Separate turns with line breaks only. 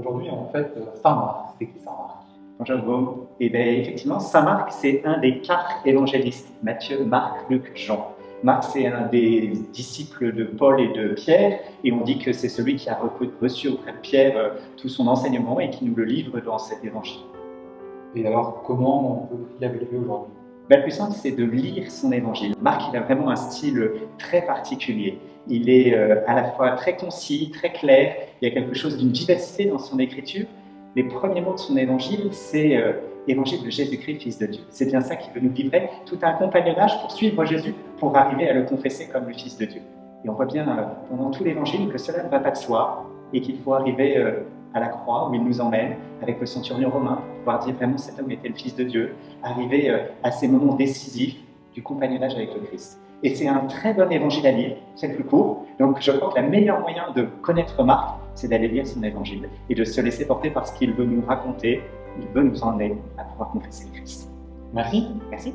Aujourd'hui, en fait, Saint-Marc, c'est qui Saint-Marc?
Bonjour Hugo. Et bien effectivement, Saint Marc, c'est un des 4 évangélistes, Matthieu, Marc, Luc, Jean. Marc, c'est un des disciples de Paul et de Pierre, et on dit que c'est celui qui a reçu auprès de Pierre tout son enseignement et qui nous le livre dans cet évangile.
Et alors, comment on peut prier avec lui aujourd'hui?
Le plus simple, c'est de lire son évangile. Marc, il a vraiment un style très particulier. Il est à la fois très concis, très clair, il y a quelque chose d'une vivacité dans son écriture. Les premiers mots de son évangile, c'est évangile de Jésus-Christ, Fils de Dieu. C'est bien ça qui veut nous livrer, tout un compagnonnage pour suivre Jésus, pour arriver à le confesser comme le Fils de Dieu. Et on voit bien pendant tout l'évangile que cela ne va pas de soi et qu'il faut arriver à la croix où il nous emmène avec le centurion romain pour pouvoir dire vraiment cet homme était le Fils de Dieu, arriver à ces moments décisifs du compagnonnage avec le Christ. Et c'est un très bon évangile à lire, c'est le plus court. Donc je crois que le meilleur moyen de connaître Marc, c'est d'aller lire son évangile et de se laisser porter par ce qu'il veut nous raconter, il veut nous emmener à pouvoir confesser le Christ.
Merci.
Merci.